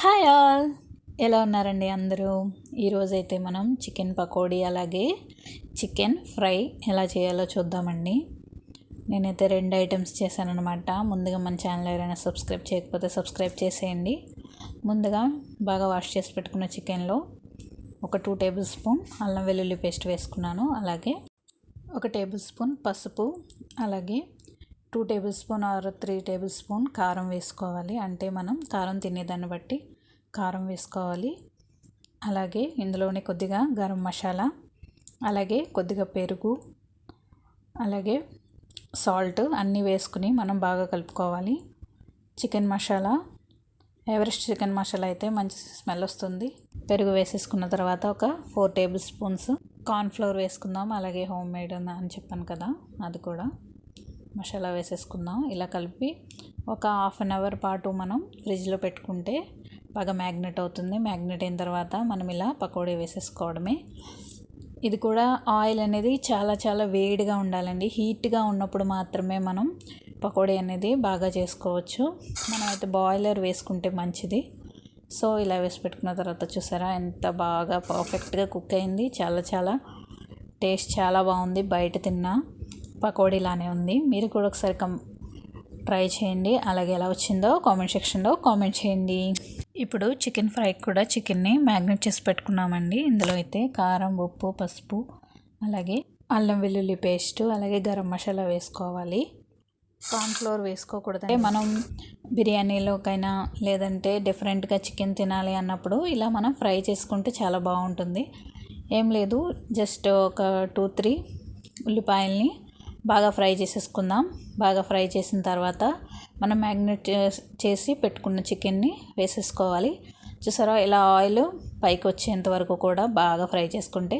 Hi all, ఎలా ఉన్నారండి అందరూ? ఈరోజైతే మనం చికెన్ పకోడీ అలాగే చికెన్ ఫ్రై ఎలా చేయాలో చూద్దామండి. నేనైతే 2 ఐటమ్స్ చేశాను అనమాట. ముందుగా మన ఛానల్ ఎవరైనా సబ్స్క్రైబ్ చేయకపోతే సబ్స్క్రైబ్ చేసేయండి. ముందుగా బాగా వాష్ చేసి పెట్టుకున్న చికెన్లో ఒక 2 టేబుల్ స్పూన్ అల్లం వెల్లుల్లి పేస్ట్ వేసుకున్నాను. అలాగే 1 టేబుల్ స్పూన్ పసుపు, అలాగే 2 table spoon or 3 table spoon కారం వేసుకోవాలి. అంటే మనం కారం తినేదాన్ని బట్టి కారం వేసుకోవాలి. అలాగే ఇందులోనే కొద్దిగా గరం మసాలా, అలాగే కొద్దిగా పెరుగు, అలాగే సాల్ట్ అన్నీ వేసుకుని మనం బాగా కలుపుకోవాలి. Chicken masala, Everest chicken masala అయితే మంచి స్మెల్ వస్తుంది. పెరుగు వేసేసుకున్న తర్వాత ఒక 4 టేబుల్ స్పూన్స్ కార్న్ఫ్లోర్ వేసుకుందాం. అలాగే హోమ్ మేడ్ అని చెప్పాను కదా, అది కూడా మసాలా వేసేసుకుందాం. ఇలా కలిపి ఒక హాఫ్ అన్ అవర్ పాటు మనం ఫ్రిడ్జ్లో పెట్టుకుంటే బాగా మ్యాగ్నెట్ అవుతుంది. మ్యాగ్నెట్ అయిన తర్వాత మనం ఇలా పకోడీ వేసేసుకోవడమే. ఇది కూడా ఆయిల్ అనేది చాలా చాలా వేడిగా ఉండాలండి. హీట్గా ఉన్నప్పుడు మాత్రమే మనం పకోడీ అనేది బాగా చేసుకోవచ్చు. మనం అయితే బాయిలర్ వేసుకుంటే మంచిది. సో ఇలా వేసి పెట్టుకున్న తర్వాత చూసారా ఎంత బాగా పర్ఫెక్ట్గా కుక్ అయింది. చాలా చాలా టేస్ట్ చాలా బాగుంది. బయట తిన్న పకోడీలానే ఉంది. మీరు కూడా ఒకసారి ట్రై చేయండి. అలాగే ఎలా వచ్చిందో కామెంట్ సెక్షన్లో కామెంట్ చేయండి. ఇప్పుడు చికెన్ ఫ్రై కూడా చికెన్ని మ్యాగ్నేట్ చేసి పెట్టుకున్నామండి. ఇందులో అయితే కారం, ఉప్పు, పసుపు, అలాగే అల్లం వెల్లుల్లి పేస్ట్, అలాగే గరం మసాలా వేసుకోవాలి. కార్న్ఫ్లోర్ వేసుకోకూడదు. అంటే మనం బిర్యానీలోకైనా లేదంటే డిఫరెంట్గా చికెన్ తినాలి అన్నప్పుడు ఇలా మనం ఫ్రై చేసుకుంటే చాలా బాగుంటుంది. ఏం లేదు, జస్ట్ ఒక 2-3 ఉల్లిపాయల్ని బాగా ఫ్రై చేసేసుకుందాం. బాగా ఫ్రై చేసిన తర్వాత మనం మ్యాగ్నేట్ చేసి పెట్టుకున్న చికెన్ని వేసేసుకోవాలి. చూసారా ఇలా ఆయిల్ పైకి వచ్చేంత వరకు కూడా బాగా ఫ్రై చేసుకుంటే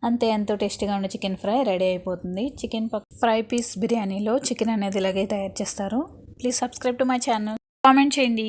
అంతే, ఎంతో టేస్టీగా ఉన్న చికెన్ ఫ్రై రెడీ అయిపోతుంది. చికెన్ ఫ్రై పీస్ బిర్యానీలో చికెన్ అనేది ఇలాగే తయారు చేస్తారు. Please subscribe to my channel, comment చేయండి.